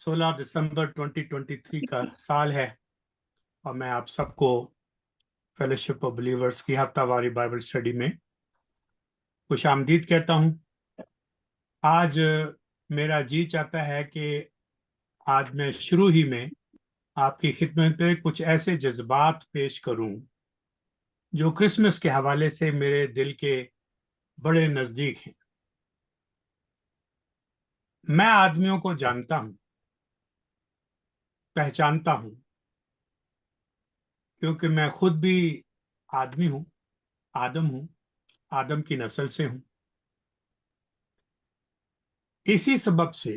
16 दिसंबर 2023 का साल है और मैं आप सबको फेलोशिप ऑफ बिलीवर्स की हफ्तावारी बाइबल स्टडी में खुश आमदीद कहता हूं। आज मेरा जी चाहता है कि आज मैं शुरू ही में आपकी खिदमत पे कुछ ऐसे जज्बात पेश करूं जो क्रिसमस के हवाले से मेरे दिल के बड़े नजदीक हैं। मैं आदमियों को जानता हूं, पहचानता हूं, क्योंकि मैं खुद भी आदमी हूं, आदम हूं, आदम की नस्ल से हूं। इसी सबब से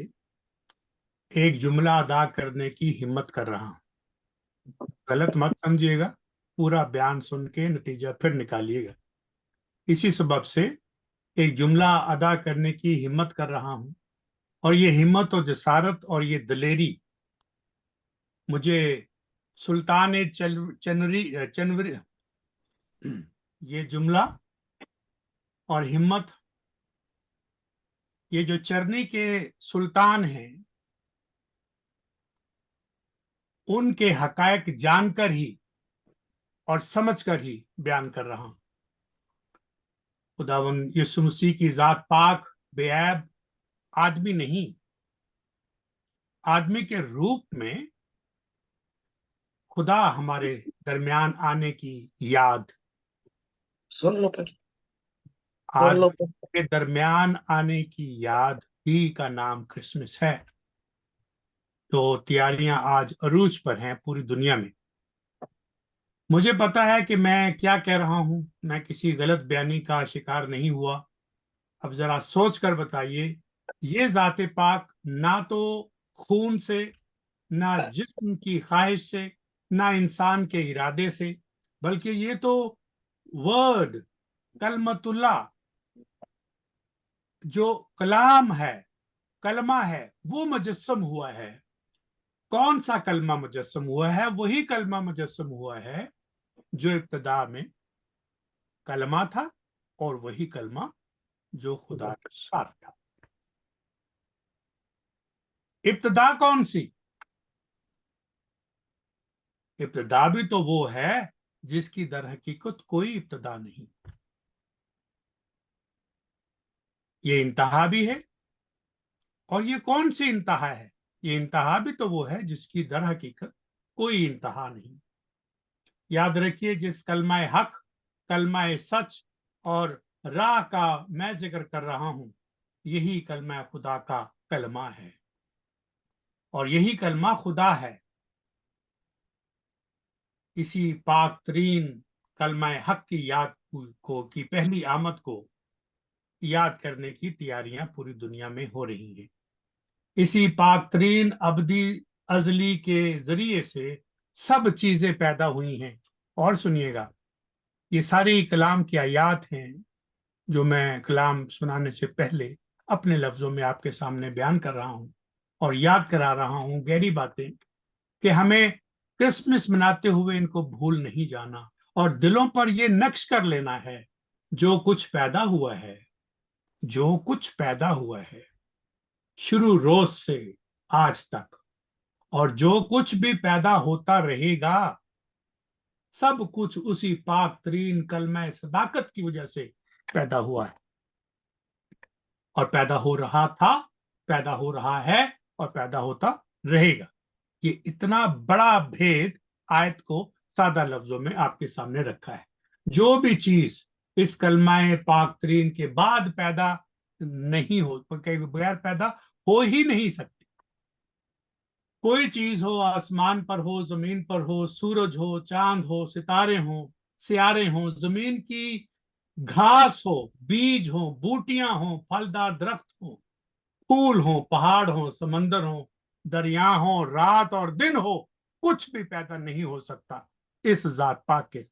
एक जुमला अदा करने की हिम्मत कर रहा हूं। गलत मत समझिएगा, पूरा बयान सुन के नतीजा फिर निकालिएगा। इसी सबब से एक जुमला अदा करने की हिम्मत कर रहा हूं और ये हिम्मत और जसारत और ये दलेरी मुझे सुल्तान चनवरी ये जुमला और हिम्मत, ये जो चरनी के सुल्तान हैं उनके हकायक जानकर ही और समझकर ही बयान कर रहा हूं। खुदावंद यीशु मसीह की जात पाक बेऐब आदमी नहीं, आदमी के रूप में खुदा हमारे दरमियान आने की याद, सुन लो फिर आदमी के दरमियान आने की याद ही का नाम क्रिसमस है। तो तैयारियां आज अरूज पर हैं पूरी दुनिया में। मुझे पता है कि मैं क्या कह रहा हूं, मैं किसी गलत बयानी का शिकार नहीं हुआ। अब जरा सोच कर बताइए, ये जाते पाक ना तो खून से, ना जिस्म की ख्वाहिश से, ना इंसान के इरादे से, बल्कि ये तो वर्ड कलमतुल्ला, जो कलाम है, कलमा है, वो मुजस्सम हुआ है। कौन सा कलमा मुजस्सम हुआ है? वही कलमा मुजस्सम हुआ है जो इब्तदा में कलमा था और वही कलमा जो खुदा के साथ था। इब्तदा कौन सी? इब्तदा भी तो वो है जिसकी दर हकीकत कोई इब्तदा नहीं। ये इंतहा भी है, और ये कौन सी इंतहा है? ये इंतहा भी तो वो है जिसकी दर हकीकत कोई इंतहा नहीं। याद रखिए, जिस कलमाए हक, कलमाए सच और राह का मैं जिक्र कर रहा हूं, यही कलमा खुदा का कलमा है और यही कलमा खुदा है। इसी पाक तरीन कलमाए हक की याद को की पहली आमद को याद करने की तैयारियां पूरी दुनिया में हो रही हैं। इसी पाक तरीन अबदी अजली के जरिए से सब चीजें पैदा हुई हैं। और सुनिएगा, ये सारी कलाम की आयात हैं जो मैं कलाम सुनाने से पहले अपने लफ्जों में आपके सामने बयान कर रहा हूं और याद करा रहा हूं गहरी बातें कि हमें क्रिसमस मनाते हुए इनको भूल नहीं जाना और दिलों पर यह नक्श कर लेना है, जो कुछ पैदा हुआ है, जो कुछ पैदा हुआ है शुरू रोज से आज तक, और जो कुछ भी पैदा होता रहेगा, सब कुछ उसी पाक तरीन कलमा सदाकत की वजह से पैदा हुआ है और पैदा हो रहा था, पैदा हो रहा है और पैदा होता रहेगा। ये इतना बड़ा भेद आयत को सादा लफ्जों में आपके सामने रखा है। जो भी चीज इस कलमाए पाक तरीन के बाद पैदा नहीं हो, बगैर पैदा हो ही नहीं सकती। कोई चीज हो, आसमान पर हो, जमीन पर हो, सूरज हो, चांद हो, सितारे हो, सियारे हो, जमीन की घास हो, बीज हो, बूटियां हो, फलदार दरख्त हो, फूल हो, पहाड़ हो, समंदर हो, दरिया हो, रात और दिन हो, कुछ भी पैदा नहीं हो सकता इस जात पाक के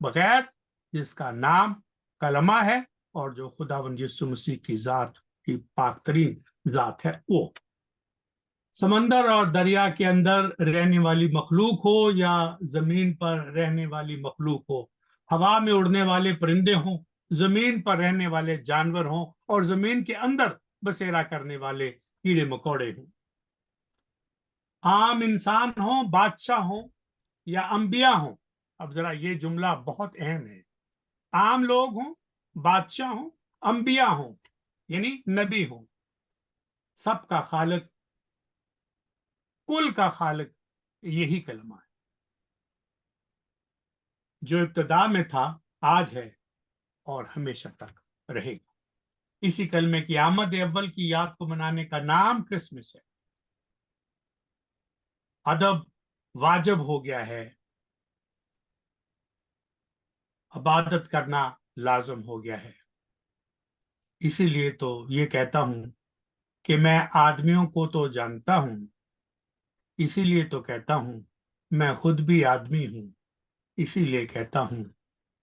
बगैर जिसका नाम कलमा है और जो खुदावंद यीशु मसीह की जात की पाक तरीन जात है। वो समंदर और दरिया के अंदर रहने वाली मखलूक हो या जमीन पर रहने वाली मखलूक हो, हवा में उड़ने वाले परिंदे हों, जमीन पर रहने वाले जानवर हों और जमीन के अंदर बसेरा करने वाले कीड़े मकोड़े हों, आम इंसान हो, बादशाह हो या अंबिया हो। अब जरा ये जुमला बहुत अहम है। आम लोग हों, बादशाह हों, अंबिया हों, यानी नबी हों, सबका खालिक, कुल का खालिक यही कलमा है जो इब्तदा में था, आज है और हमेशा तक रहेगा। इसी कलमे की आमद अव्वल की याद को मनाने का नाम क्रिसमस है। अदब वाजिब हो गया है, इबादत करना लाजम हो गया है। इसीलिए तो ये कहता हूं कि मैं आदमियों को तो जानता हूं, इसीलिए तो कहता हूं मैं खुद भी आदमी हूं। इसीलिए कहता हूं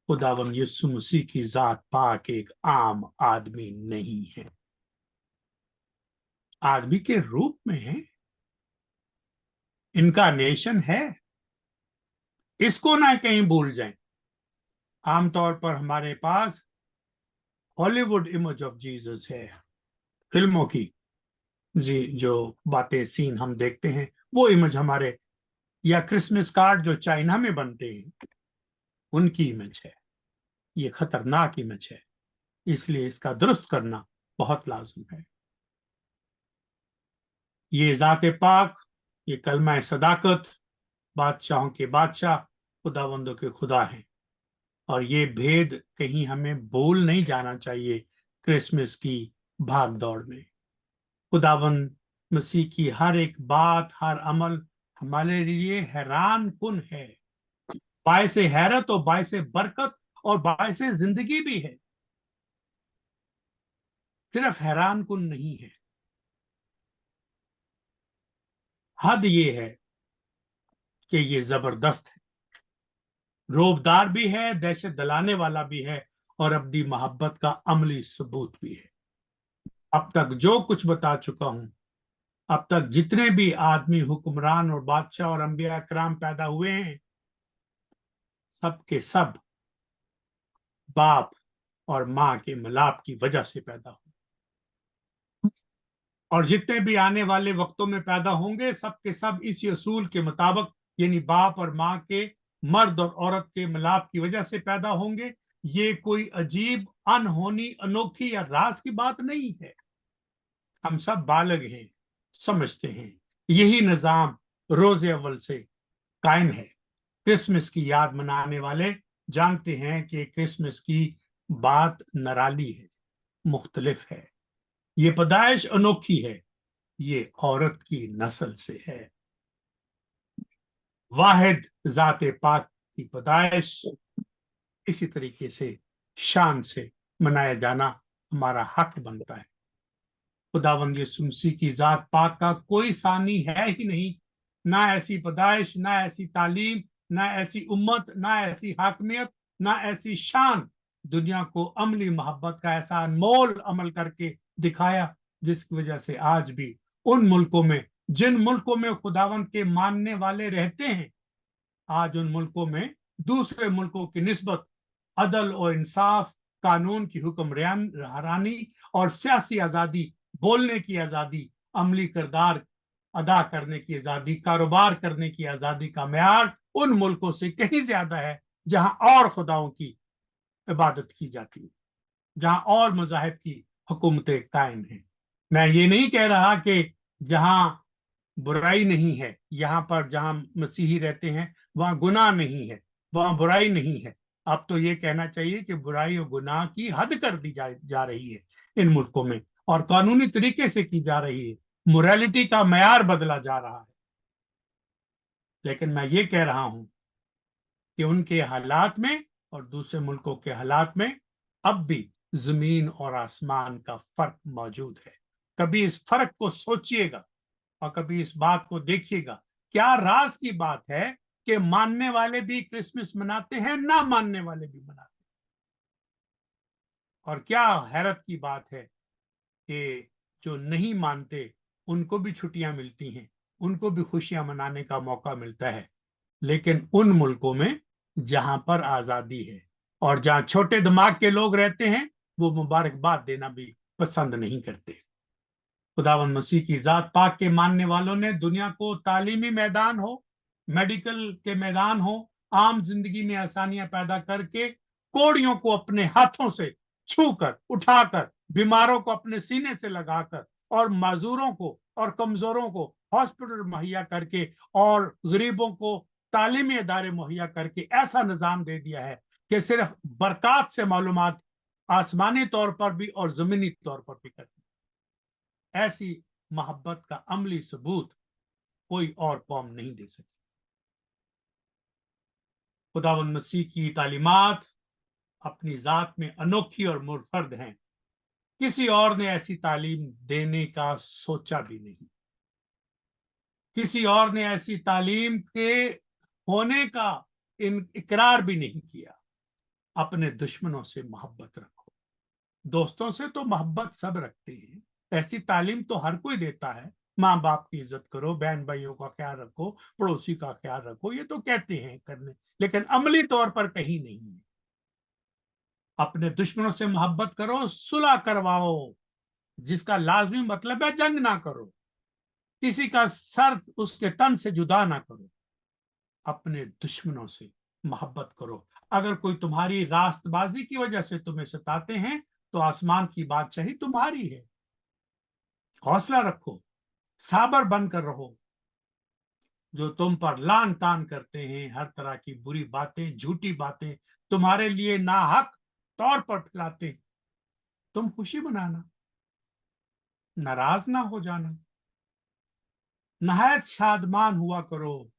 खुदावंद यीशु मसीह की जात पाक एक आम आदमी नहीं है, आदमी के रूप में है, इनकारनेशन है। इसको ना कहीं भूल जाएं। आमतौर पर हमारे पास हॉलीवुड इमेज ऑफ जीसस है, फिल्मों की जी जो बातें सीन हम देखते हैं वो इमेज हमारे, या क्रिसमस कार्ड जो चाइना में बनते हैं उनकी इमेज है। ये खतरनाक इमेज है, इसलिए इसका दुरुस्त करना बहुत लाजिम है। ये जाते पाक, ये कलमा सदाकत, बादशाहों के बादशाह, खुदावंदों के खुदा हैं। और ये भेद कहीं हमें भूल नहीं जाना चाहिए क्रिसमस की भाग दौड़ में। खुदावंद मसीह की हर एक बात, हर अमल हमारे लिए हैरान कुन है, बायसे हैरत और बायसे बरकत और बायसे जिंदगी भी है, सिर्फ हैरान कुन नहीं है। हद ये है कि ये जबरदस्त है, रोबदार भी है, दहशत दिलाने वाला भी है और अपनी मोहब्बत का अमली सबूत भी है। अब तक जो कुछ बता चुका हूं, अब तक जितने भी आदमी, हुक्मरान और बादशाह और अंबिया कराम पैदा हुए हैं, सब के सब बाप और मां के मिलाप की वजह से पैदा हुए। और जितने भी आने वाले वक्तों में पैदा होंगे, सब के सब इसी असूल के मुताबिक, यानी बाप और मां के, मर्द और औरत के मिलाप की वजह से पैदा होंगे। ये कोई अजीब, अनहोनी, अनोखी या राज की बात नहीं है। हम सब बालग हैं, समझते हैं। यही निजाम रोजे अव्वल से कायम है। क्रिसमस की याद मनाने वाले जानते हैं कि क्रिसमस की बात निराली है, मुख्तलिफ है। ये पैदाइश अनोखी है, ये औरत की नस्ल से है। वाहिद जाते पाक की पैदाइश इसी तरीके से शान से मनाया जाना हमारा हक बनता है। खुदावंद यीशु मसीह की जात पाक का कोई सानी है ही नहीं, ना ऐसी पैदाइश, ना ऐसी तालीम, ना ऐसी उम्मत, ना ऐसी हाकमियत, ना ऐसी शान दुनिया को अमली मोहब्बत का ऐसा अनमोल अमल करके दिखाया, जिसकी वजह से आज भी उन मुल्कों में, जिन मुल्कों में खुदावंद के मानने वाले रहते हैं, आज उन मुल्कों में दूसरे मुल्कों की निस्बत अदल और इंसाफ, कानून की हुक्मरानी और सियासी आजादी, बोलने की आजादी, अमली किरदार अदा करने की आजादी, कारोबार करने की आजादी का मेयार उन मुल्कों से कहीं ज्यादा है जहां और खुदाओं की इबादत की जाती है, जहां और मजाहिब की हुकूमतें कायम हैं। मैं ये नहीं कह रहा कि जहां बुराई नहीं है, यहां पर जहां मसीही रहते हैं वहां गुनाह नहीं है, वहां बुराई नहीं है। अब तो ये कहना चाहिए कि बुराई और गुनाह की हद कर दी जा रही है इन मुल्कों में, और कानूनी तरीके से की जा रही है। मोरालिटी का मयार बदला जा रहा है। लेकिन मैं ये कह रहा हूं कि उनके हालात में और दूसरे मुल्कों के हालात में अब भी जमीन और आसमान का फर्क मौजूद है। कभी इस फर्क को सोचिएगा और कभी इस बात को देखिएगा। क्या राज की बात है कि मानने वाले भी क्रिसमस मनाते हैं, ना मानने वाले भी मनाते हैं। और क्या हैरत की बात है कि जो नहीं मानते उनको भी छुट्टियां मिलती हैं, उनको भी खुशियां मनाने का मौका मिलता है। लेकिन उन मुल्कों में जहां पर आजादी है और जहां छोटे दिमाग के लोग रहते हैं, वो मुबारकबाद देना भी पसंद नहीं करते। खुदावंद मसीह की जात पाक के मानने वालों ने दुनिया को तालीमी मैदान हो, मेडिकल के मैदान हो, आम जिंदगी में आसानियां पैदा करके कोड़ियों को अपने हाथों से छूकर उठाकर, बीमारों को अपने सीने से लगाकर, और माजूरों को और कमजोरों को हॉस्पिटल मुहैया करके, और गरीबों को तालीमी इदारे मुहैया करके ऐसा निजाम दे दिया है कि सिर्फ बरकत से मालूमात आसमानी तौर पर भी और जमीनी तौर पर भी करती। ऐसी मोहब्बत का अमली सबूत कोई और कौम नहीं दे सकती। खुदावंद मसीह की तालीमात अपनी जात में अनोखी और मुनफर्द हैं। किसी और ने ऐसी तालीम देने का सोचा भी नहीं। किसी और ने ऐसी तालीम के होने का इकरार भी नहीं किया। अपने दुश्मनों से मोहब्बत रखो। दोस्तों से तो मोहब्बत सब रखते हैं, ऐसी तालीम तो हर कोई देता है। माँ बाप की इज्जत करो, बहन भाइयों का ख्याल रखो, पड़ोसी का ख्याल रखो, ये तो कहते हैं करने, लेकिन अमली तौर पर कहीं नहीं है। अपने दुश्मनों से मोहब्बत करो, सुलह करवाओ, जिसका लाजमी मतलब है जंग ना करो, किसी का सर उसके तन से जुदा ना करो। अपने दुश्मनों से मोहब्बत करो। अगर कोई तुम्हारी रास्तबाजी की वजह से तुम्हें सताते हैं तो आसमान की बादशाही तुम्हारी है। हौसला रखो, साबर बनकर रहो। जो तुम पर लान तान करते हैं, हर तरह की बुरी बातें, झूठी बातें तुम्हारे लिए नाहक तौर पर फैलाते, तुम खुशी मनाना, नाराज ना हो जाना, नहायत शादमान हुआ करो।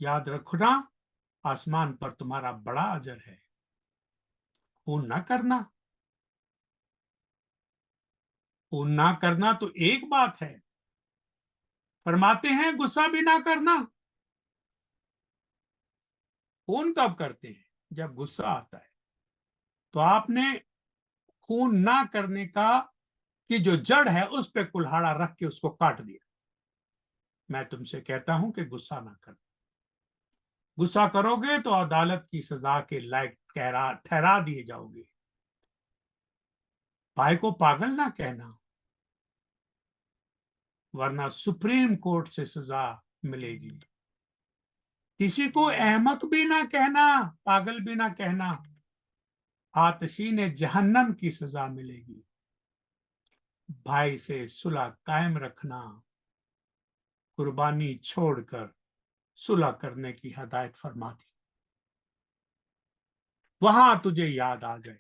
याद रखना, आसमान पर तुम्हारा बड़ा अजर है। खून ना करना, खून ना करना तो एक बात है, फरमाते हैं गुस्सा भी ना करना। खून कब करते हैं? जब गुस्सा आता है। तो आपने खून ना करने का की जो जड़ है उस पे कुल्हाड़ा रख के उसको काट दिया। मैं तुमसे कहता हूं कि गुस्सा ना कर। गुस्सा करोगे तो अदालत की सजा के लायक ठहरा दिए जाओगे। भाई को पागल ना कहना, वरना सुप्रीम कोर्ट से सजा मिलेगी। किसी को अहमक भी ना कहना, पागल भी ना कहना, आतशीन जहन्नम की सजा मिलेगी। भाई से सुलह कायम रखना, कुर्बानी छोड़कर सुलह करने की हदायत फरमा दी। वहां तुझे याद आ जाए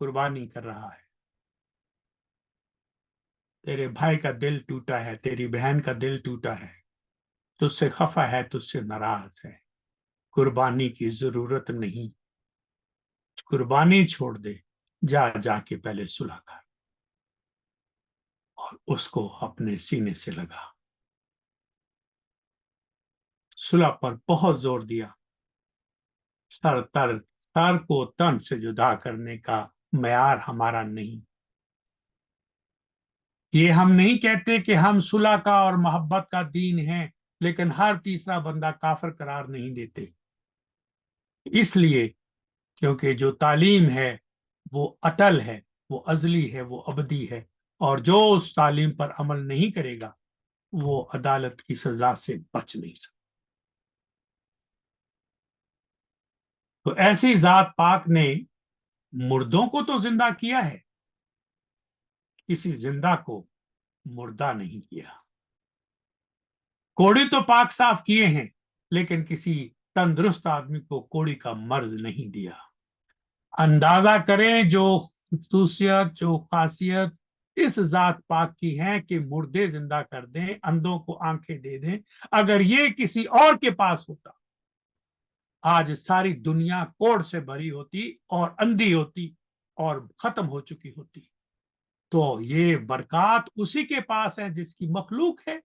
कुर्बानी कर रहा है, तेरे भाई का दिल टूटा है, तेरी बहन का दिल टूटा है, तुझसे खफा है, तुझसे नाराज है। कुर्बानी की जरूरत नहीं, कुर्बानी छोड़ दे, जा जाके पहले सुलह कर और उसको अपने सीने से लगा। सुलह पर बहुत जोर दिया। सर को तन से जुदा करने का मयार हमारा नहीं। ये हम नहीं कहते कि हम सुलह का और मोहब्बत का दीन है, लेकिन हर तीसरा बंदा काफिर करार नहीं देते। इसलिए क्योंकि जो तालीम है वो अटल है, वो अजली है, वो अबदी है, और जो उस तालीम पर अमल नहीं करेगा वो अदालत की सजा से बच नहीं सकता। तो ऐसी जात पाक ने मुर्दों को तो जिंदा किया है, किसी जिंदा को मुर्दा नहीं किया। कोड़ी तो पाक साफ किए हैं, लेकिन किसी तंदुरुस्त आदमी को कोड़ी का मर्ज नहीं दिया। अंदाजा करें जो खसूसियत, जो खासियत इस जात पाक की है कि मुर्दे जिंदा कर दें, अंधों को आंखें दे दें। अगर ये किसी और के पास होता, आज सारी दुनिया कोढ़ से भरी होती और अंधी होती और खत्म हो चुकी होती। तो ये बरकत उसी के पास है जिसकी मखलूक है।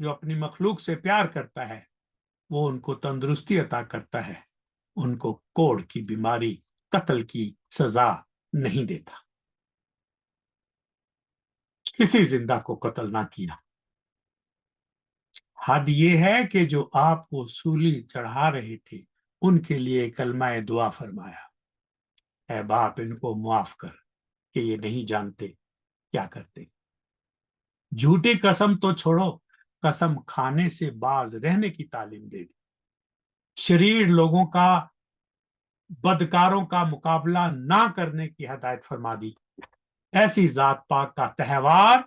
जो अपनी मखलूक से प्यार करता है वो उनको तंदुरुस्ती अता करता है, उनको कोढ़ की बीमारी, कत्ल की सजा नहीं देता। किसी जिंदा को कत्ल ना किया। हद ये है कि जो आपको सूली चढ़ा रहे थे उनके लिए कलमाए दुआ फरमाया। اے باپ इनको माफ कर कि ये नहीं जानते क्या करते। झूठी कसम तो छोड़ो, कसम खाने से बाज रहने की तालीम दे दी। शरीर लोगों का बदकारों का मुकाबला ना करने की हदायत फरमा दी। ऐसी जात पाक का त्योहार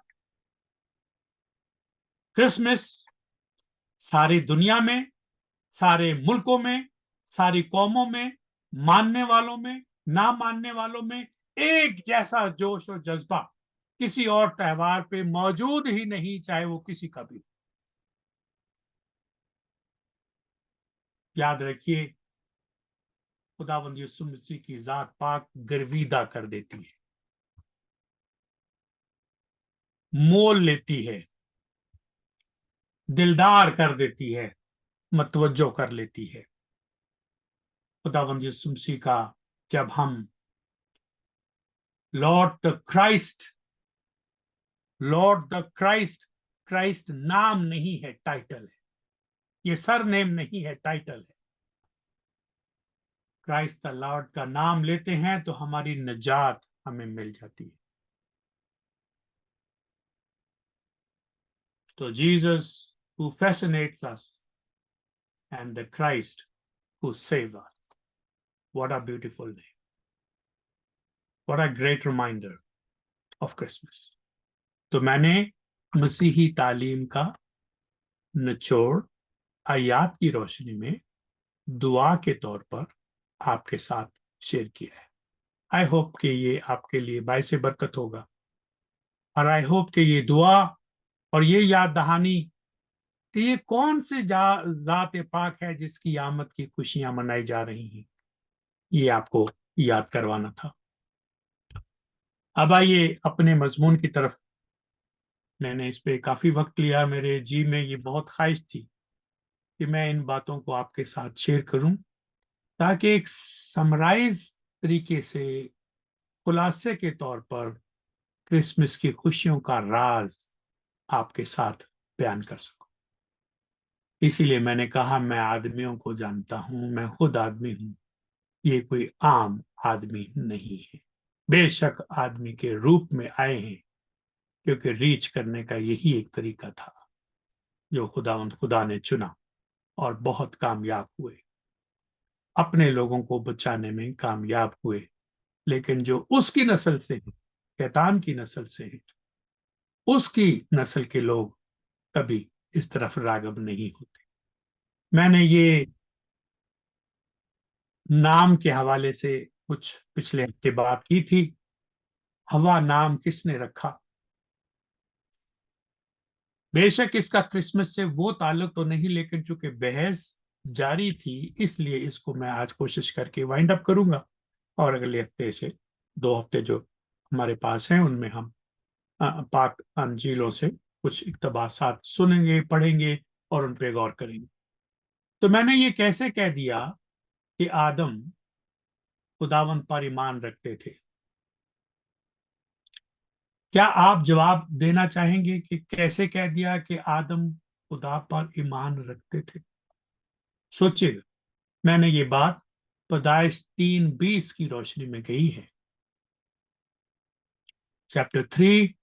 क्रिसमस सारी दुनिया में, सारे मुल्कों में, सारी कौमों में, मानने वालों में, ना मानने वालों में एक जैसा जोश और जज्बा किसी और त्योहार पे मौजूद ही नहीं, चाहे वो किसी का भी। याद रखिए, खुदावंद यीशु मसीह की जात पाक गर्विदा कर देती है, मोल लेती है, दिलदार कर देती है, मतवज्जो कर लेती है। खुदावंद यीशु मसीह का जब हम Lord the Christ, Lord the Christ, Christ नाम नहीं है, टाइटल है, ये सर नेम नहीं है, टाइटल है। क्राइस्ट द लॉर्ड का नाम लेते हैं तो हमारी निजात हमें मिल जाती है। तो Jesus who fascinates us and the Christ who saved us. What a beautiful day. What a great reminder of Christmas. तो मैंने मसीही तालीम का निचोड़ आयात की रोशनी में दुआ के तौर पर आपके साथ शेयर किया है। आई होप कि ये आपके लिए बायस बरकत होगा, और आई होप कि ये दुआ और ये याद दहानी कि ये कौन से जात पाक है जिसकी आमद की खुशियां मनाई जा रही हैं, ये आपको याद करवाना था। अब आइए अपने मजमून की तरफ। मैंने इस पे काफी वक्त लिया, मेरे जी में ये बहुत ख्वाहिश थी कि मैं इन बातों को आपके साथ शेयर करूं, ताकि एक समराइज तरीके से, खुलासे के तौर पर क्रिसमस की खुशियों का राज आपके साथ बयान कर सकूं। इसीलिए मैंने कहा, मैं आदमियों को जानता हूं, मैं खुद आदमी हूं, ये कोई आम आदमी नहीं है। बेशक आदमी के रूप में आए हैं, क्योंकि रीच करने का यही एक तरीका था जो खुदा ने चुना, और बहुत कामयाब हुए, अपने लोगों को बचाने में कामयाब हुए। लेकिन जो उसकी नस्ल से है, शैतान की नस्ल से है, उसकी नस्ल के लोग कभी इस तरफ रागब नहीं होते। मैंने ये नाम के हवाले से कुछ पिछले हफ्ते बात की थी। हवा नाम किसने रखा? बेशक इसका क्रिसमस से वो ताल्लुक तो नहीं, लेकिन चूंकि बहस जारी थी, इसलिए इसको मैं आज कोशिश करके वाइंड अप करूंगा, और अगले हफ्ते से 2 हफ्ते जो हमारे पास हैं उनमें हम पाक अंजीलों से कुछ इक्तबासात सुनेंगे, पढ़ेंगे और उन पे गौर करेंगे। तो मैंने ये कैसे कह दिया कि आदम खुदावन पर ईमान रखते थे? क्या आप जवाब देना चाहेंगे कि कैसे कह दिया कि आदम खुदा पर ईमान रखते थे? सोचिएगा, मैंने ये बात पैदाइश 3:20 की रोशनी में कही है। Chapter 3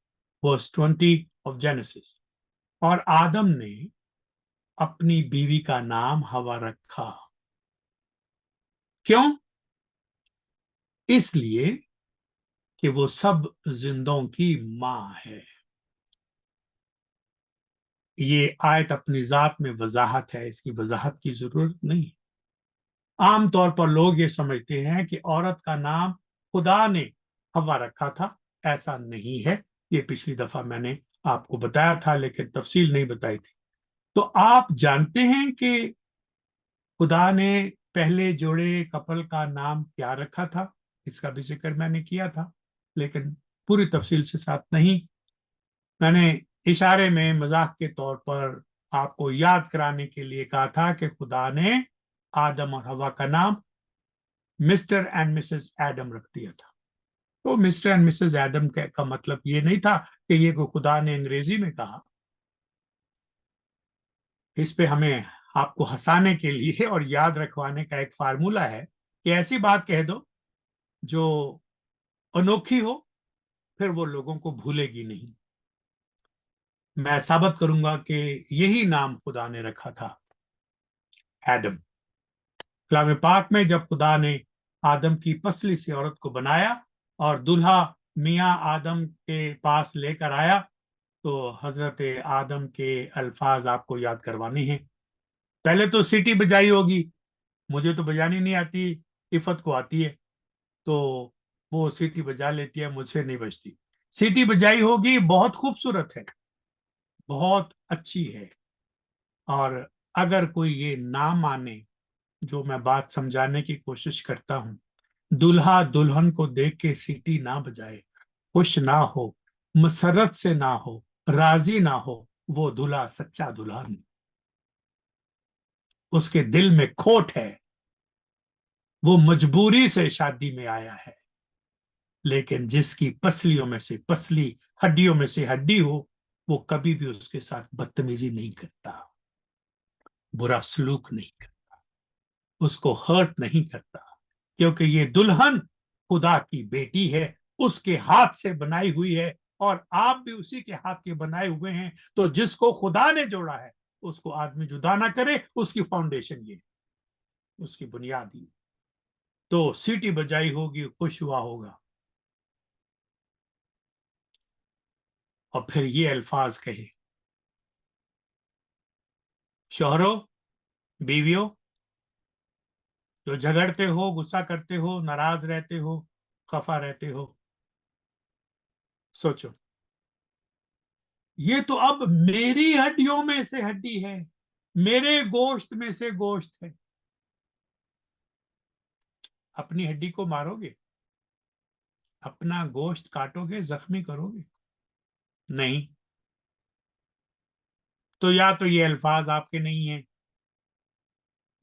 verse 20 of Genesis. और आदम ने अपनी बीवी का नाम हवा रखा। क्यों? इसलिए कि वो सब जिंदों की मां है। ये आयत अपनी जात में वजाहत है, इसकी वजाहत की जरूरत नहीं। आमतौर पर लोग ये समझते हैं कि औरत का नाम खुदा ने हवा रखा था। ऐसा नहीं है। ये पिछली दफा मैंने आपको बताया था, लेकिन तफसील नहीं बताई थी। तो आप जानते हैं कि खुदा ने पहले जोड़े कपल का नाम क्या रखा था? इसका भी जिक्र मैंने किया था, लेकिन पूरी तफसील से साथ नहीं। मैंने इशारे में मजाक के तौर पर आपको याद कराने के लिए कहा था कि खुदा ने आदम और हवा का नाम मिस्टर एंड मिसेस एडम रख दिया था। तो मिस्टर एंड मिसेस एडम का मतलब ये नहीं था कि ये को खुदा ने अंग्रेजी में कहा। इस पे हमें आपको हंसाने के लिए और याद रखवाने का एक फार्मूला है कि ऐसी बात कह दो जो अनोखी हो, फिर वो लोगों को भूलेगी नहीं। मैं साबित करूंगा कि यही नाम खुदा ने रखा था, एडम। कलाम पाक में जब खुदा ने आदम की पसली से औरत को बनाया और दूल्हा मियाँ आदम के पास लेकर आया, तो हजरत आदम के अल्फाज आपको याद करवाने हैं। पहले तो सीटी बजाई होगी, मुझे तो बजानी नहीं आती, इफत को आती है, तो वो सीटी बजा लेती है, मुझसे नहीं बजती। सीटी बजाई होगी, बहुत खूबसूरत है, बहुत अच्छी है। और अगर कोई ये ना माने, जो मैं बात समझाने की कोशिश करता हूं, दूल्हा दुल्हन को देख के सीटी ना बजाए, खुश ना हो, मसरत से ना हो, राजी ना हो, वो दूल्हा सच्चा दूल्हा नहीं, उसके दिल में खोट है, वो मजबूरी से शादी में आया है। लेकिन जिसकी पसलियों में से पसली, हड्डियों में से हड्डी हो, वो कभी भी उसके साथ बदतमीजी नहीं करता, बुरा सलूक नहीं करता, उसको हर्ट नहीं करता, क्योंकि ये दुल्हन खुदा की बेटी है, उसके हाथ से बनाई हुई है, और आप भी उसी के हाथ के बनाए हुए हैं। तो जिसको खुदा ने जोड़ा है, उसको आदमी जुदा ना करे, उसकी फाउंडेशन ये, उसकी बुनियादी। तो सीटी बजाई होगी, खुश हुआ होगा, और फिर ये अल्फाज कहे, शोहरों, बीवियों, जो झगड़ते हो, गुस्सा करते हो, नाराज रहते हो, खफा रहते हो, सोचो, ये तो अब मेरी हड्डियों में से हड्डी है, मेरे गोश्त में से गोश्त है। अपनी हड्डी को मारोगे, अपना गोश्त काटोगे, जख्मी करोगे? नहीं। तो या तो ये अल्फाज आपके नहीं है,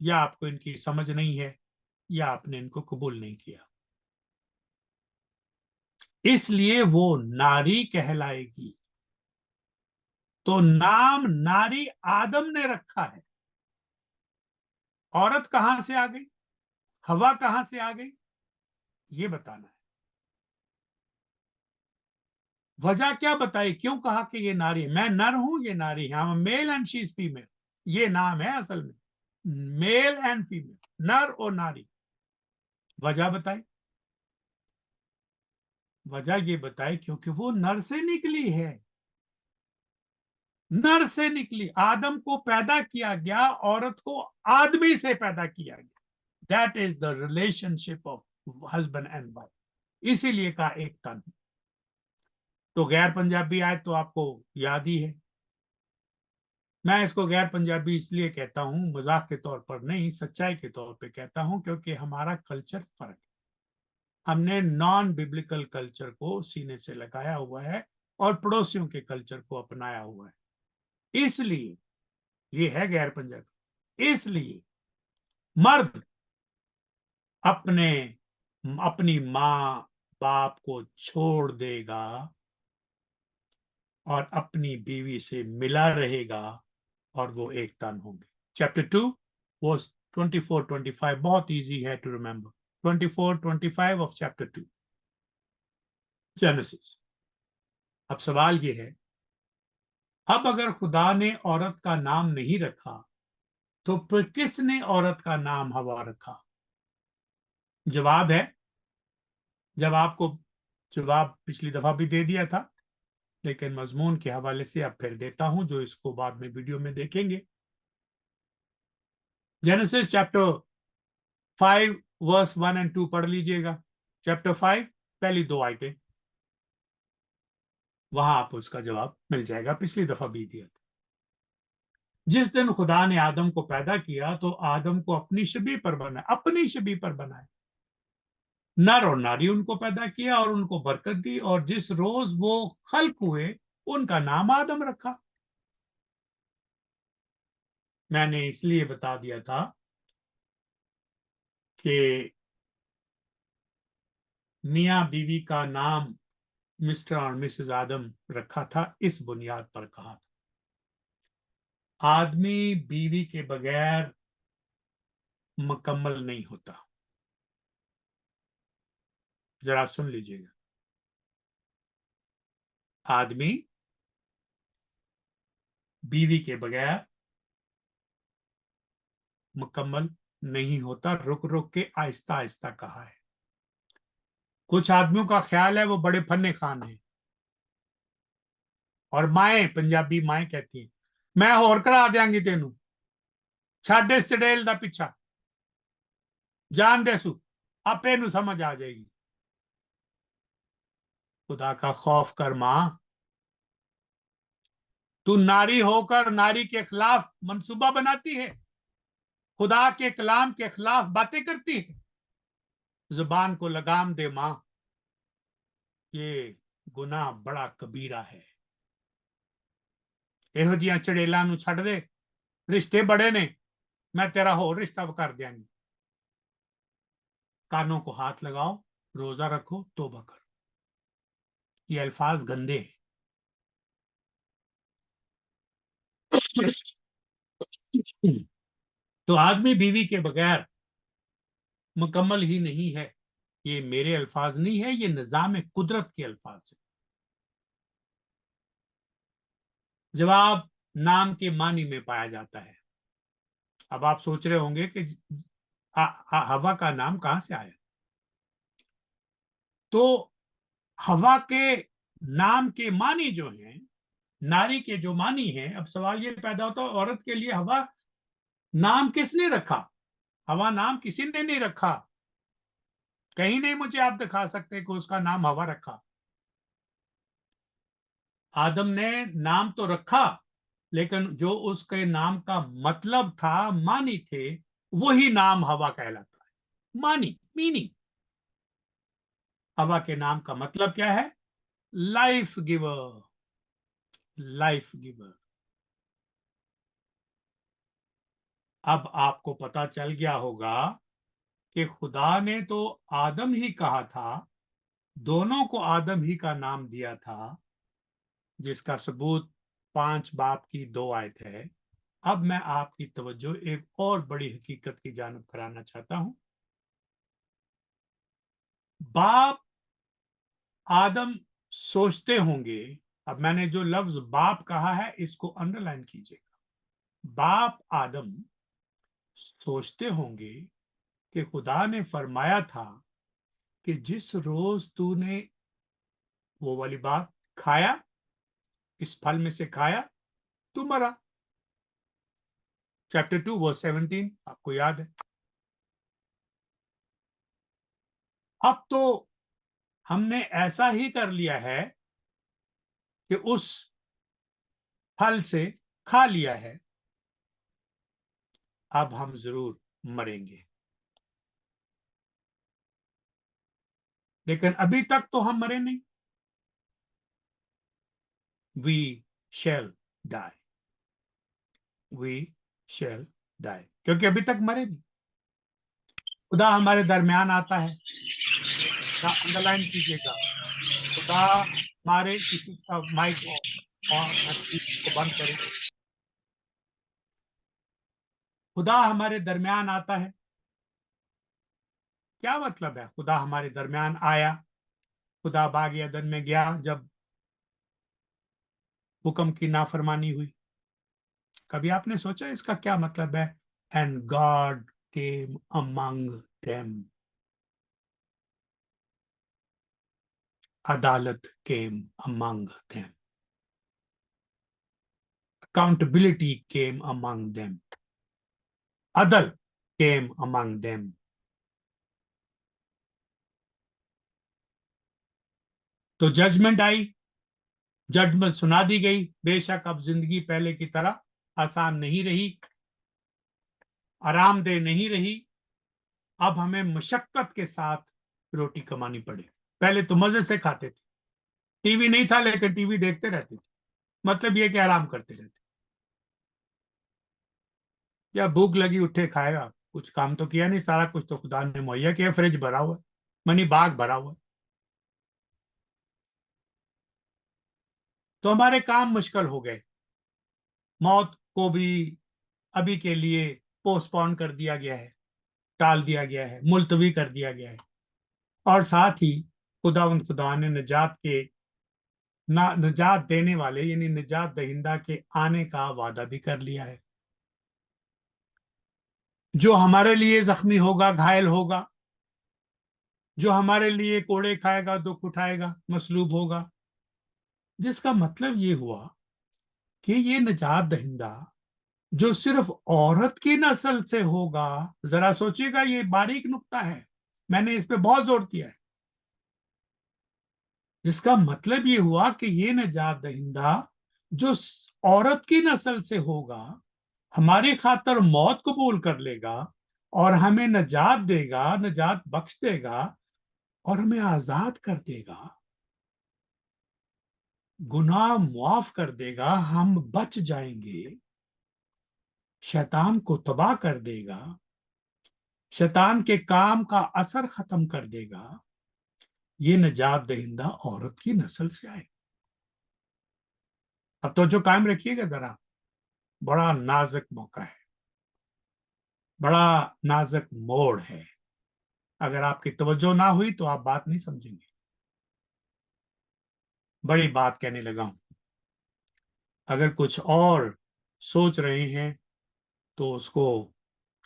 या आपको इनकी समझ नहीं है, या आपने इनको कबूल नहीं किया, इसलिए वो नारी कहलाएगी। तो नाम नारी आदम ने रखा है। औरत कहां से आ गई, हवा कहां से आ गई, ये बताना है। वजह क्या बताई, क्यों कहा कि ये नारी है? मैं नर हूं, ये नारी है, male and she is female, ये नाम है असल में, मेल एंड फीमेल, नर और नारी। वजह बताई, वजह ये बताई क्योंकि वो नर से निकली है, नर से निकली। आदम को पैदा किया गया, औरत को आदमी से पैदा किया गया। That is the relationship of husband and wife. इसीलिए कहा एक तन। तो गैर पंजाबी आए तो आपको याद ही है। मैं इसको गैर पंजाबी इसलिए कहता हूं, मजाक के तौर पर नहीं, सच्चाई के तौर पे कहता हूं, क्योंकि हमारा कल्चर फर्क है। हमने नॉन बिब्लिकल कल्चर को सीने से लगाया हुआ है और पड़ोसियों के कल्चर को अपनाया हुआ है, इसलिए ये है गैर पंजाबी। इसलिए मर्द अपने अपनी माँ बाप को छोड़ देगा और अपनी बीवी से मिला रहेगा, और वो एक तन होंगे। चैप्टर 2 वर्स 24-25 बहुत इजी है to remember. 24-25 of chapter 2 Genesis. अब सवाल ये है, अब अगर खुदा ने औरत का नाम नहीं रखा, तो फिर किसने औरत का नाम हवा रखा? जवाब है, जब आपको जवाब पिछली दफा भी दे दिया था, लेकिन मजमून के हवाले से अब फिर देता हूं, जो इसको बाद में वीडियो में देखेंगे। जेनेसिस चैप्टर 5 वर्स 1 एंड 2 पढ़ लीजिएगा। चैप्टर 5 पहली दो आयतें, वहां आपको उसका जवाब मिल जाएगा, पिछली दफा भी दिया था। जिस दिन खुदा ने आदम को पैदा किया, तो आदम को अपनी शबीह पर बनाया, अपनी शबीह पर बनाया, नर और नारी उनको पैदा किया और उनको बरकत दी, और जिस रोज वो खल्क हुए, उनका नाम आदम रखा। मैंने इसलिए बता दिया था कि मियाँ बीवी का नाम मिस्टर और मिसेस आदम रखा था, इस बुनियाद पर कहा था। आदमी बीवी के बगैर मुकम्मल नहीं होता। जरा सुन लीजिएगा। आदमी बीवी के बगैर मुकम्मल नहीं होता। रुक रुक के आहिस्ता आहिस्ता कहा है। कुछ आदमियों का ख्याल है वो बड़े फन्ने खान हैं, और माए, पंजाबी माए कहती है मैं होर करा देंगी तेनू, छाडे सड़ेल दा पिछा, जान दे सू, आपे नू समझ आ जाएगी। खुदा का खौफ कर मां, तू नारी होकर नारी के खिलाफ मंसूबा बनाती है, खुदा के कलाम के खिलाफ बातें करती है। जुबान को लगाम दे मां, ये गुनाह बड़ा कबीरा है। ਇਹੋ ਜਿਹੀਆਂ ਚੜੇਲਾਂ ਨੂੰ ਛੱਡ ਦੇ, रिश्ते बड़े ने, मैं तेरा होर रिश्ता कर देंगी। कानों को हाथ लगाओ, रोजा रखो, तौबा करो। ये अल्फाज गंदे हैं। तो आदमी बीवी के बगैर मुकम्मल ही नहीं है। ये मेरे अल्फाज नहीं है, ये निजाम कुदरत के अल्फाज है। जवाब नाम के मानी में पाया जाता है। अब आप सोच रहे होंगे कि हवा का नाम कहां से आया। तो हवा के नाम के मानी जो हैं, नारी के जो मानी हैं, अब सवाल ये पैदा होता है औरत के लिए हवा नाम किसने रखा। हवा नाम किसी ने नहीं रखा। कहीं नहीं मुझे आप दिखा सकते कि उसका नाम हवा रखा। आदम ने नाम तो रखा, लेकिन जो उसके नाम का मतलब था, मानी थे, वही नाम हवा कहलाता है। मानी, मीनिंग। हवा के नाम का मतलब क्या है? Life giver, life giver. अब आपको पता चल गया होगा कि खुदा ने तो आदम ही कहा था, दोनों को आदम ही का नाम दिया था, जिसका सबूत 5 बाब की 2 आयत है। अब मैं आपकी तवज्जो एक और बड़ी हकीकत की जानब कराना चाहता हूं। बाप आदम सोचते होंगे, अब मैंने जो लफ्ज बाप कहा है इसको अंडरलाइन कीजिएगा। बाप आदम सोचते होंगे कि खुदा ने फरमाया था कि जिस रोज तूने वो वाली बात खाया, इस फल में से खाया, तू मरा। चैप्टर 2 वर्स 17 आपको याद है। अब तो हमने ऐसा ही कर लिया है कि उस फल से खा लिया है, अब हम जरूर मरेंगे। लेकिन अभी तक तो हम मरे नहीं। We shall die, we shall die, क्योंकि अभी तक मरे नहीं। खुदा हमारे दरमियान आता है, अंडरलाइन कीजिएगा। खुदा हमारे, किसी का माइक को बंद करें। खुदा हमारे दरमियान आता है। क्या मतलब है खुदा हमारे दरमियान आया? खुदा बाग अदन में गया जब हुक्म की नाफरमानी हुई। कभी आपने सोचा इसका क्या मतलब है? And God came among them, अदालत केम अमंग देम, अकाउंटेबिलिटी केम अमंग देम, अदल केम अमंग देम। तो जजमेंट आई, जजमेंट सुना दी गई। बेशक अब जिंदगी पहले की तरह आसान नहीं रही, आरामदेह नहीं रही। अब हमें मशक्कत के साथ रोटी कमानी पड़े। पहले तो मजे से खाते थे, टीवी नहीं था लेकिन टीवी देखते रहते थे, मतलब ये कि आराम करते रहते। या भूख लगी उठे खाएगा, कुछ काम तो किया नहीं, सारा कुछ तो खुदा ने मुहैया किया। फ्रिज भरा हुआ है, मनी बाग भरा हुआ है। तो हमारे काम मुश्किल हो गए। मौत को भी अभी के लिए पोस्टपोन कर दिया गया है, टाल दिया गया है, मुलतवी कर दिया गया है। और साथ ही खुदा ने निजात देने वाले यानी निजात दहिंदा के आने का वादा भी कर लिया है, जो हमारे लिए जख्मी होगा, घायल होगा, जो हमारे लिए कोड़े खाएगा, दुख उठाएगा, मसलूब होगा। जिसका मतलब ये हुआ कि ये निजात दहिंदा जो सिर्फ औरत की नस्ल से होगा। जरा सोचिएगा, ये बारीक नुक्ता है, मैंने इस पे बहुत जोर दिया है। जिसका मतलब ये हुआ कि ये निजात दहिंदा जो औरत की नस्ल से होगा, हमारी खातर मौत कबूल कर लेगा और हमें निजात देगा, निजात बख्श देगा और हमें आजाद कर देगा, गुनाह मुआफ कर देगा, हम बच जाएंगे, शैतान को तबाह कर देगा, शैतान के काम का असर खत्म कर देगा। ये निजात दहिंदा औरत की नस्ल से आए। अब तो जो कायम रखिएगा जरा, बड़ा नाजुक मौका है, बड़ा नाजुक मोड़ है। अगर आपकी तवज्जो ना हुई तो आप बात नहीं समझेंगे। बड़ी बात कहने लगा हूं। अगर कुछ और सोच रहे हैं तो उसको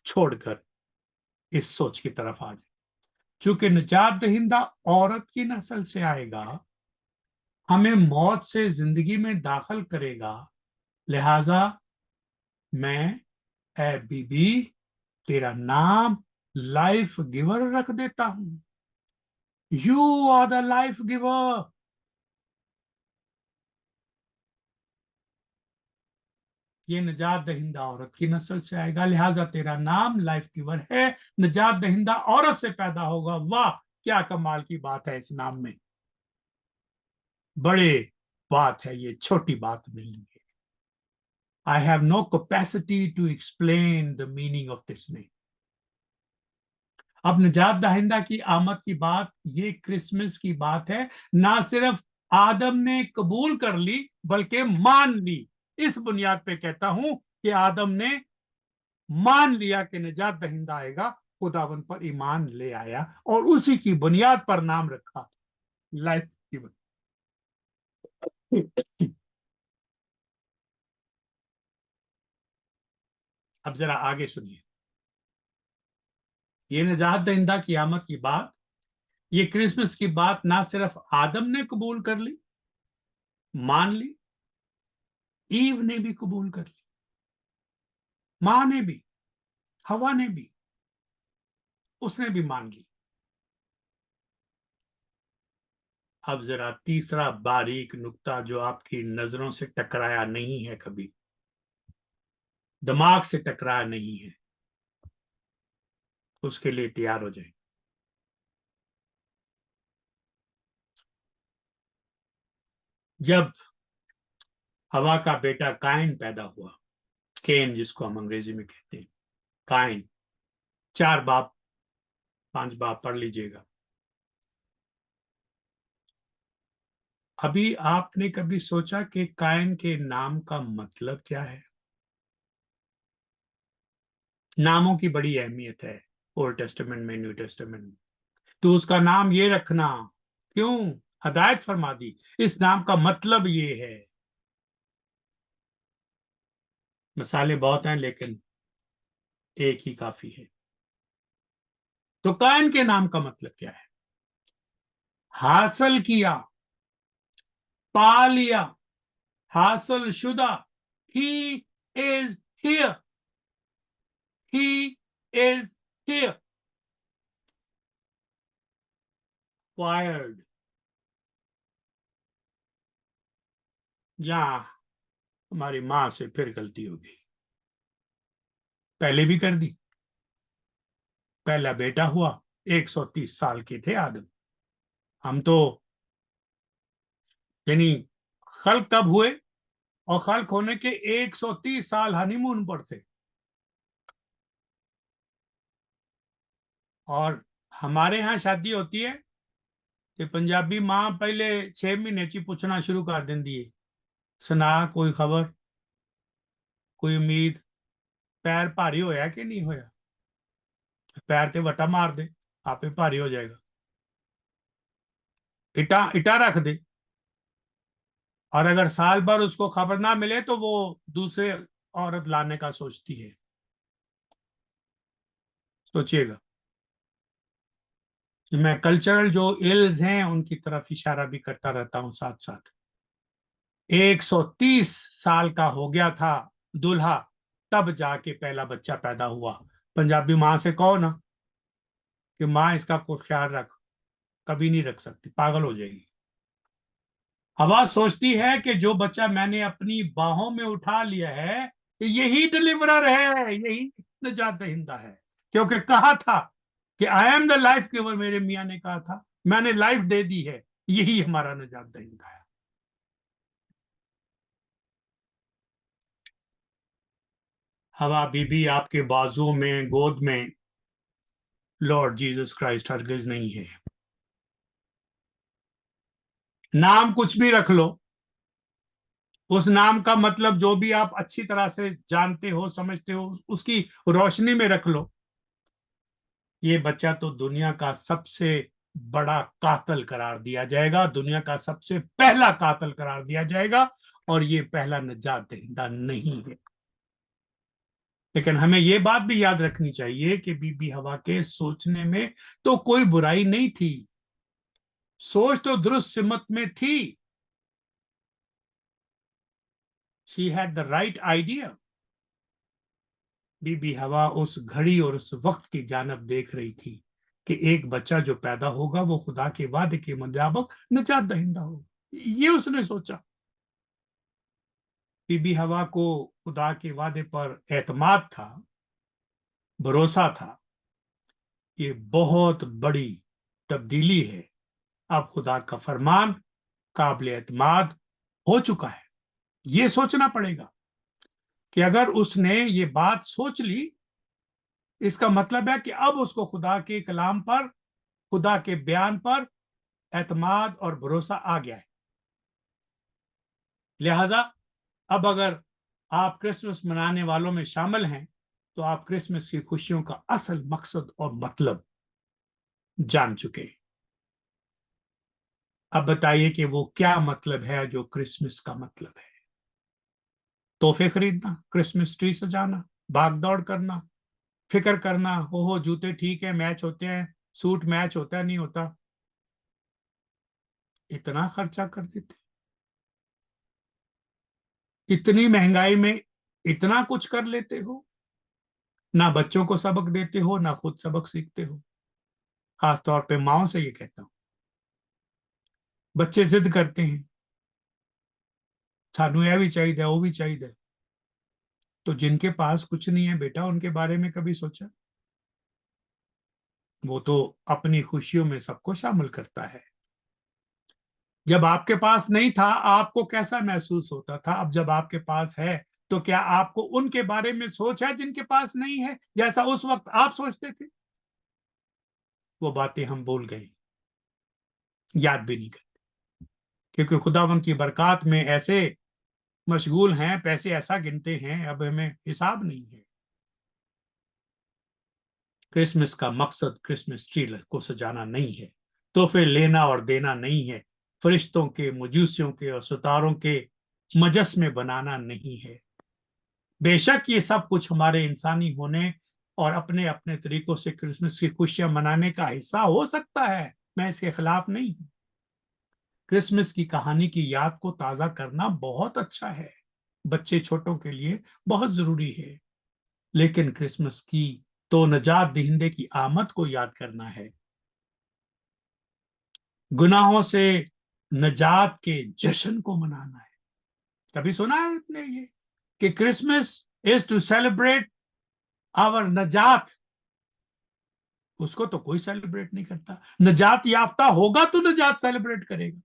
छोड़कर इस सोच की तरफ आ जाए। चूंकि निजात दहिंदा औरत की नस्ल से आएगा, हमें मौत से जिंदगी में दाखिल करेगा, लिहाजा मैं, ए बीबी, तेरा नाम लाइफ गिवर रख देता हूं। You are the life giver. ये निजात दहिंदा औरत की नस्ल से आएगा, लिहाजा तेरा नाम लाइफ गिवर है। निजात दहिंदा औरत से पैदा होगा। वाह, क्या कमाल की बात है इस नाम में। बड़े बात है ये, छोटी बात नहीं है। I have no capacity to explain the meaning of this name. अब निजात दहिंदा की आमद की बात, ये क्रिसमस की बात है। ना सिर्फ आदम ने कबूल कर ली बल्कि मान ली। इस बुनियाद पे कहता हूं कि आदम ने मान लिया कि निजात दहिंदा आएगा, खुदावन पर ईमान ले आया और उसी की बुनियाद पर नाम रखा लाइफ गिवर। अब जरा आगे सुनिए। ये निजात दहिंदा की आमद की बात, ये क्रिसमस की बात ना सिर्फ आदम ने कबूल कर ली, मान ली, ईव ने भी कबूल कर ली, मां ने भी, हवा ने भी, उसने भी मान ली। अब जरा तीसरा बारीक नुक्ता जो आपकी नजरों से टकराया नहीं है, कभी दिमाग से टकराया नहीं है, उसके लिए तैयार हो जाए। जब हवा का बेटा काइन पैदा हुआ, केन जिसको हम अंग्रेजी में कहते हैं, काइन, 4 बाप 5 बाप पढ़ लीजिएगा। अभी आपने कभी सोचा कि काइन के नाम का मतलब क्या है? नामों की बड़ी अहमियत है ओल्ड टेस्टामेंट में, न्यू टेस्टामेंट में। तो उसका नाम ये रखना क्यों? हदायत फरमा दी, इस नाम का मतलब ये है। मसाले बहुत हैं लेकिन एक ही काफी है। तो कायन के नाम का मतलब क्या है? हासिल किया, पा लिया, हासिल शुदा। He is here, he is here, wired. या हमारी मां से फिर गलती हो गई, पहले भी कर दी। पहला बेटा हुआ, 130 साल के थे आदम। हम तो यानी खल्क कब हुए, और खल्क होने के 130 साल हनीमून पर थे। और हमारे यहाँ शादी होती है कि पंजाबी मां पहले 6 महीने ची पूछना शुरू कर देंदी है, सुना कोई खबर, कोई उम्मीद, पैर भारी होया कि नहीं होया। पैर ते वटा मार दे, आपे भारी हो जाएगा। इटा रख दे, और अगर साल भर उसको खबर ना मिले तो वो दूसरे औरत लाने का सोचती है। सोचिएगा कि मैं कल्चरल जो इल्स हैं उनकी तरफ इशारा भी करता रहता हूं साथ साथ। 130 साल का हो गया था दूल्हा, तब जाके पहला बच्चा पैदा हुआ। पंजाबी माँ से कहो ना कि माँ इसका कोई ख्याल रख, कभी नहीं रख सकती, पागल हो जाएगी। हवा सोचती है कि जो बच्चा मैंने अपनी बाहों में उठा लिया है कि यही डिलीवरर है, यही निजात दहिंदा है, क्योंकि कहा था कि I am the life giver, मेरे मियाँ ने कहा था मैंने लाइफ दे दी है, यही हमारा निजात दहिंदा है। हवा बीबी आपके बाजुओं में, गोद में लॉर्ड जीसस क्राइस्ट हरगिज नहीं है। नाम कुछ भी रख लो, उस नाम का मतलब जो भी आप अच्छी तरह से जानते हो, समझते हो, उसकी रोशनी में रख लो। ये बच्चा तो दुनिया का सबसे बड़ा कातल करार दिया जाएगा, दुनिया का सबसे पहला कातल करार दिया जाएगा, और ये पहला निजात दहिंदा नहीं है। लेकिन हमें ये बात भी याद रखनी चाहिए कि बीबी हवा के सोचने में तो कोई बुराई नहीं थी, सोच तो दुरुस्त सिमत में थी। She had the right idea. Bibi Hawa उस घड़ी और उस वक्त की जानब देख रही थी कि एक बच्चा जो पैदा होगा वो खुदा के वादे के मुताबिक निजात दहिंदा होगा, ये उसने सोचा। बीबी हवा को खुदा के वादे पर एतमाद था, भरोसा था। ये बहुत बड़ी तब्दीली है। अब खुदा का फरमान काबिल एतमाद हो चुका है। ये सोचना पड़ेगा कि अगर उसने ये बात सोच ली, इसका मतलब है कि अब उसको खुदा के कलाम पर, खुदा के बयान पर एतमाद और भरोसा आ गया है। लिहाजा अब अगर आप क्रिसमस मनाने वालों में शामिल हैं तो आप क्रिसमस की खुशियों का असल मकसद और मतलब जान चुके हैं। अब बताइए कि वो क्या मतलब है जो क्रिसमस का मतलब है। तोहफे खरीदना, क्रिसमस ट्री सजाना, भाग दौड़ करना, फिक्र करना, हो जूते ठीक है मैच होते हैं, सूट मैच होता है नहीं होता, इतना खर्चा कर देते, इतनी महंगाई में इतना कुछ कर लेते हो, ना बच्चों को सबक देते हो ना खुद सबक सीखते हो। खास तौर पे माओ से ये कहता हूं, बच्चे जिद करते हैं सानू यह भी चाहिए वो भी चाहिए, तो जिनके पास कुछ नहीं है बेटा उनके बारे में कभी सोचा? वो तो अपनी खुशियों में सबको शामिल करता है। जब आपके पास नहीं था आपको कैसा महसूस होता था, अब जब आपके पास है तो क्या आपको उनके बारे में सोच है जिनके पास नहीं है, जैसा उस वक्त आप सोचते थे? वो बातें हम भूल गए, याद भी नहीं करते, क्योंकि खुदावंद की बरकत में ऐसे मशगूल हैं, पैसे ऐसा गिनते हैं अब हमें हिसाब नहीं है। क्रिसमस का मकसद क्रिसमस ट्री को सजाना नहीं है, तोहफे लेना और देना नहीं है, फरिश्तों के, मजूसियों के और सितारों के मजस्मे बनाना नहीं है। बेशक ये सब कुछ हमारे इंसानी होने और अपने अपने तरीकों से क्रिसमस की खुशियां मनाने का हिस्सा हो सकता है, मैं इसके खिलाफ नहीं हूं। क्रिसमस की कहानी की याद को ताजा करना बहुत अच्छा है, बच्चे छोटों के लिए बहुत जरूरी है। लेकिन क्रिसमस की तो निजात दहिंदे की आमद को याद करना है, गुनाहों से निजात के जश्न को मनाना है। कभी सुना है आपने ये कि Christmas is to celebrate our निजात? उसको तो कोई सेलिब्रेट नहीं करता। निजात याफ्ता होगा तो निजात सेलिब्रेट करेगा,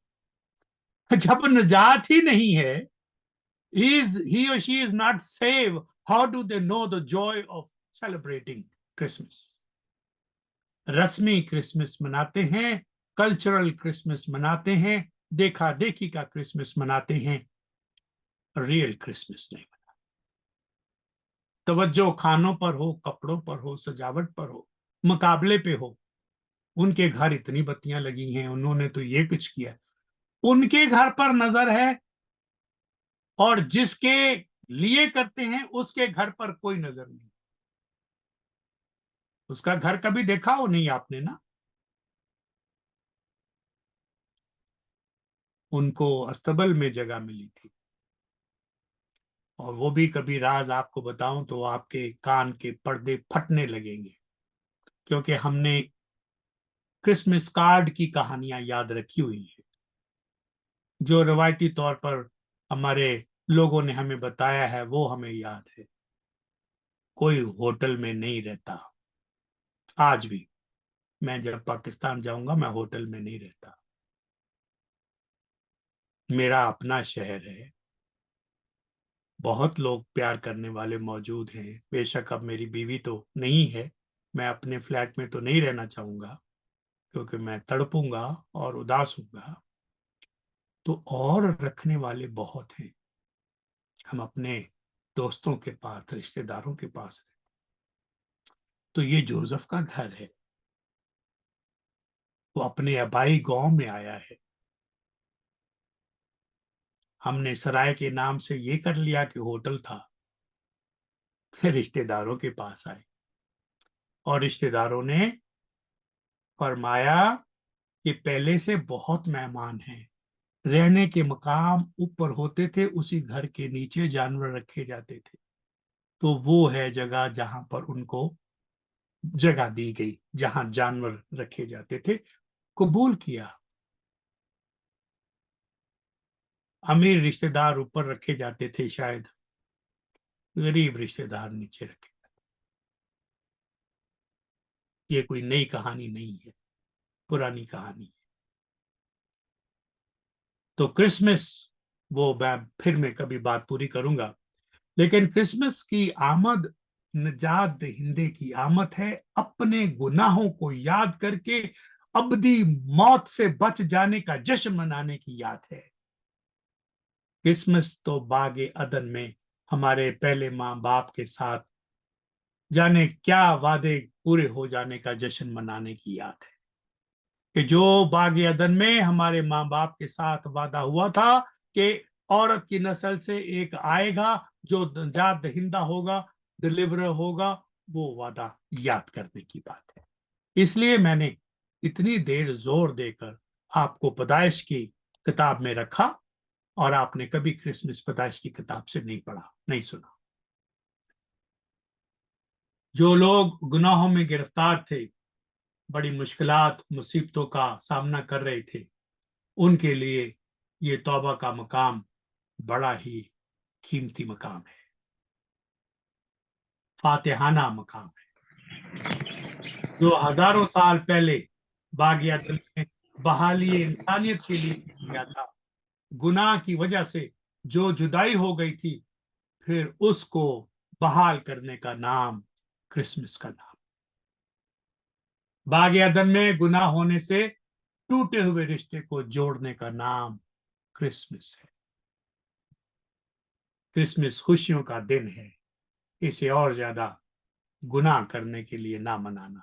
जब निजात ही नहीं है, is he or she is not saved, how do they know the joy of celebrating Christmas? रस्मी क्रिसमस मनाते हैं, कल्चरल क्रिसमस मनाते हैं, देखा देखी का क्रिसमस मनाते हैं, रियल क्रिसमस नहीं। तवज्जो खानों पर हो, कपड़ों पर हो, सजावट पर हो, मुकाबले पे हो, ان کے گھر اتنی بتیاں لگی ہیں, انہوں نے تو یہ کچھ کیا, ان کے گھر پر نظر ہے, اور جس کے لیے کرتے ہیں اس کے گھر پر کوئی نظر نہیں. اس کا گھر کبھی دیکھا ہو نہیں آپ نے نا. ان کو استبل میں جگہ ملی تھی, اور وہ بھی کبھی راز آپ کو بتاؤں تو آپ کے کان کے پردے پھٹنے لگیں گے, کیونکہ ہم نے کرسمس کارڈ کی کہانیاں یاد رکھی ہوئی ہیں, جو روایتی طور پر ہمارے لوگوں نے ہمیں بتایا ہے وہ ہمیں یاد ہے. کوئی ہوٹل میں نہیں رہتا. آج بھی میں جب پاکستان جاؤں گا میں ہوٹل میں نہیں رہتا. میرا اپنا شہر ہے, بہت لوگ پیار کرنے والے موجود ہیں. بے شک اب میری بیوی تو نہیں ہے, میں اپنے فلیٹ میں تو نہیں رہنا چاہوں گا کیونکہ میں تڑپوں گا اور اداس ہوں گا. تو اور رکھنے والے بہت ہیں. ہم اپنے دوستوں کے پاس, رشتہ داروں کے پاس ہیں. تو یہ جوزف کا گھر ہے, وہ اپنے آبائی گاؤں میں آیا ہے. ہم نے سرائے کے نام سے یہ کر لیا کہ ہوٹل تھا. رشتہ داروں کے پاس آئے, اور رشتہ داروں نے فرمایا کہ پہلے سے بہت مہمان ہیں, رہنے کے مقام اوپر ہوتے تھے, اسی گھر کے نیچے جانور رکھے جاتے تھے. تو وہ ہے جگہ جہاں پر ان کو جگہ دی گئی, جہاں جانور رکھے جاتے تھے. قبول کیا. امیر رشتہ دار اوپر رکھے جاتے تھے, شاید غریب رشتہ دار نیچے رکھے. یہ کوئی نئی کہانی نہیں ہے, پرانی کہانی ہے. تو کرسمس, وہ پھر میں کبھی بات پوری کروں گا, لیکن کرسمس کی آمد نجات دہندے کی آمد ہے. اپنے گناہوں کو یاد کر کے ابدی موت سے بچ جانے کا جشن منانے کی یاد ہے. کرسمس تو باغ عدن میں ہمارے پہلے ماں باپ کے ساتھ جانے کیا وعدے پورے ہو جانے کا جشن منانے کی یاد ہے, کہ جو باغ عدن میں ہمارے ماں باپ کے ساتھ وعدہ ہوا تھا کہ عورت کی نسل سے ایک آئے گا جو نجات دہندہ ہوگا, ڈلیورر ہوگا, وہ وعدہ یاد کرنے کی بات ہے. اس لیے میں نے اتنی دیر زور دے کر آپ کو پیدائش کی کتاب میں رکھا, اور آپ نے کبھی کرسمس پیدائش کی کتاب سے نہیں پڑھا, نہیں سنا. جو لوگ گناہوں میں گرفتار تھے, بڑی مشکلات مصیبتوں کا سامنا کر رہے تھے, ان کے لیے یہ توبہ کا مقام بڑا ہی قیمتی مقام ہے, فاتحانہ مقام ہے, جو ہزاروں سال پہلے باغ عدن میں بحالی انسانیت کے لیے کیا تھا. گناہ کی وجہ سے جو جدائی ہو گئی تھی, پھر اس کو بحال کرنے کا نام کرسمس کا نام. باغ عدن میں گناہ ہونے سے ٹوٹے ہوئے رشتے کو جوڑنے کا نام کرسمس ہے. کرسمس خوشیوں کا دن ہے, اسے اور زیادہ گناہ کرنے کے لیے نہ منانا.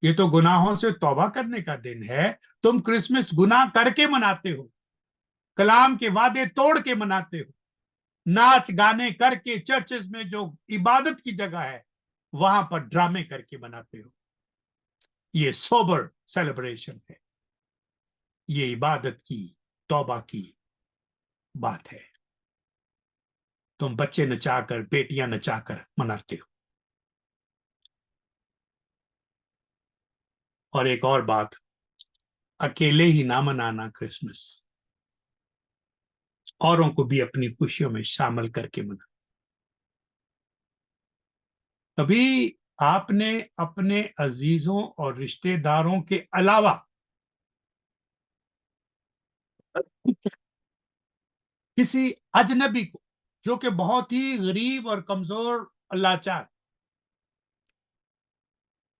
یہ تو گناہوں سے توبہ کرنے کا دن ہے. تم کرسمس گناہ کر کے مناتے ہو, کلام کے وعدے توڑ کے مناتے ہو, ناچ گانے کر کے چرچز میں جو عبادت کی جگہ ہے وہاں پر ڈرامے کر کے مناتے ہو. یہ سوبر سیلیبریشن ہے, یہ عبادت کی, توبہ کی بات ہے. تم بچے نچا کر, بیٹیاں نچا کر مناتے ہو. اور ایک اور بات, اکیلے ہی نہ منانا کرسمس, اوروں کو بھی اپنی خوشیوں میں شامل کر کے منانا. کبھی آپ نے اپنے عزیزوں اور رشتہ داروں کے علاوہ کسی اجنبی کو, جو کہ بہت ہی غریب اور کمزور لاچار,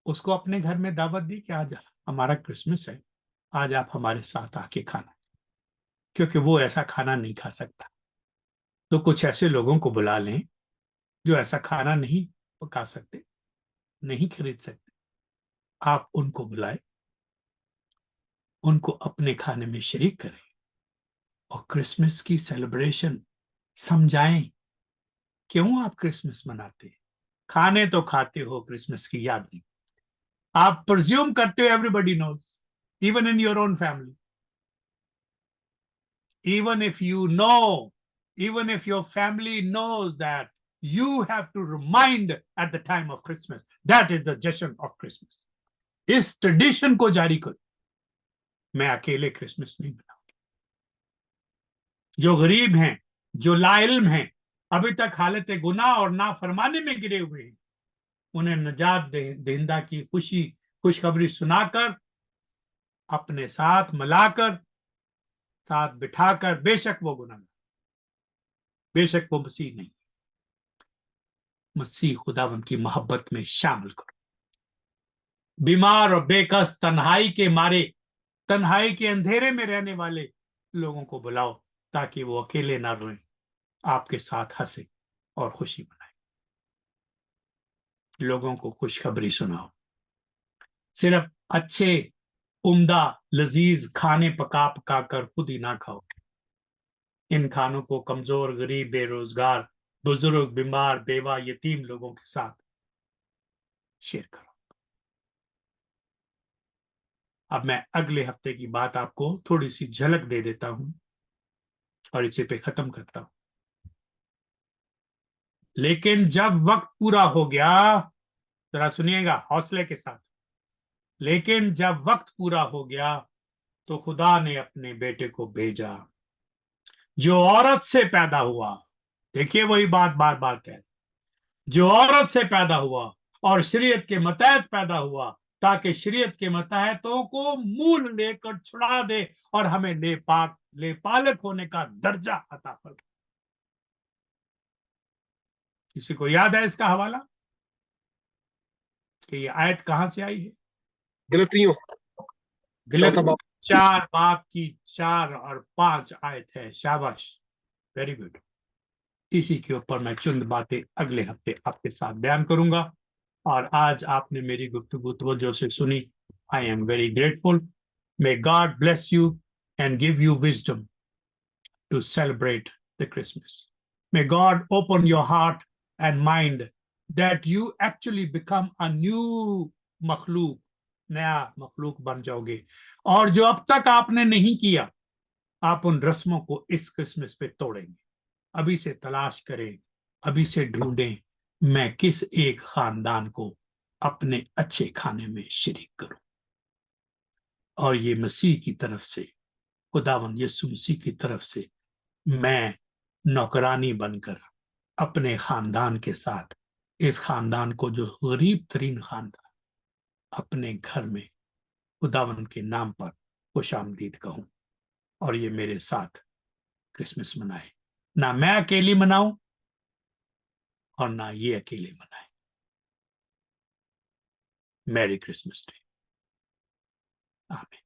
اس کو اپنے گھر میں دعوت دی کہ آج ہمارا کرسمس ہے, آج آپ ہمارے ساتھ آ کے کھانا, کیونکہ وہ ایسا کھانا نہیں کھا سکتا. تو کچھ ایسے لوگوں کو بلا لیں جو ایسا کھانا نہیں پکا سکتے, نہیں خرید سکتے, आप उनको बुलाएं, उनको अपने खाने में शरीक करें और क्रिसमस की सेलिब्रेशन समझाएं क्यों आप क्रिसमस मनाते हैं। खाने तो खाते हो, क्रिसमस की याद नहीं। आप प्रिज्यूम करते हो everybody knows, even in your own family, even if you know, even if your family knows that you have to remind at the time of Christmas, that is the jashn of Christmas. इस tradition को जारी करो। मैं अकेले Christmas नहीं मनाऊंगी। जो गरीब हैं, जो लाइल्म हैं, अभी तक हालत गुनाह और नाफरमानी में गिरे हुए हैं, उन्हें नजात देहिंदा की खुशखबरी सुनाकर, अपने साथ मिलाकर, साथ बिठाकर, बेशक वो गुनाह, बेशक वो मसीह नहीं, मसीह खुदावंद की मोहब्बत में शामिल करो। बीमार और बेकस, तन्हाई के मारे, तन्हाई के अंधेरे में रहने वाले लोगों को बुलाओ ताकि वो अकेले ना रोएं, आपके साथ हंसे और खुशी मनाए। लोगों को खुशखबरी सुनाओ। सिर्फ अच्छे, उम्दा, लजीज खाने पका पका कर खुद ही ना खाओ। इन खानों को कमजोर, गरीब, बेरोजगार, बुजुर्ग, बीमार, बेवा, यतीम लोगों के साथ शेयर करो। अब मैं अगले हफ्ते की बात आपको थोड़ी सी झलक दे देता हूं और इसे पे खत्म करता हूं। लेकिन जब वक्त पूरा हो गया, जरा सुनिएगा हौसले के साथ, लेकिन जब वक्त पूरा हो गया तो खुदा ने अपने बेटे को भेजा जो औरत से पैदा हुआ। देखिए वही बात बार बार कह रहे, जो औरत से पैदा हुआ और शरीयत के मतहत पैदा हुआ, ताकि शरीयत के मतहतों को मूल लेकर छुड़ा दे और हमें ले पालक होने का दर्जा अता फरमाए। किसी को याद है इसका हवाला कि ये आयत कहां से आई है? गलतियों चौथा बाब। 4 बाब की 4 और 5 आयत है। शाबाश, वेरी गुड। इसी के ऊपर मैं चंद बातें अगले हफ्ते आपके साथ बयान करूंगा। और आज आपने मेरी गुफ्तगू तवज्जो से सुनी। I am very grateful. May God bless you and give you wisdom to celebrate the Christmas. May God open your heart and mind that you actually become a new मखलूक, नया मखलूक बन जाओगे। और जो अब तक आपने नहीं किया, आप उन रस्मों को इस क्रिसमस पे तोड़ेंगे। अभी से तलाश करें, अभी से ढूंढें, मैं किस एक खानदान को अपने अच्छे खाने में शरीक करूं। और ये मसीह की तरफ से, खुदावंद यीशु मसीह की तरफ से मैं नौकरानी बनकर अपने खानदान के साथ, इस खानदान को जो गरीब तरीन खानदान, अपने घर में खुदावन के नाम पर खुशामदीद कहूं और ये मेरे साथ क्रिसमस मनाए। ना मैं अकेली मनाऊं और ना ये अकेले मनाए। Merry Christmas day. आमीन।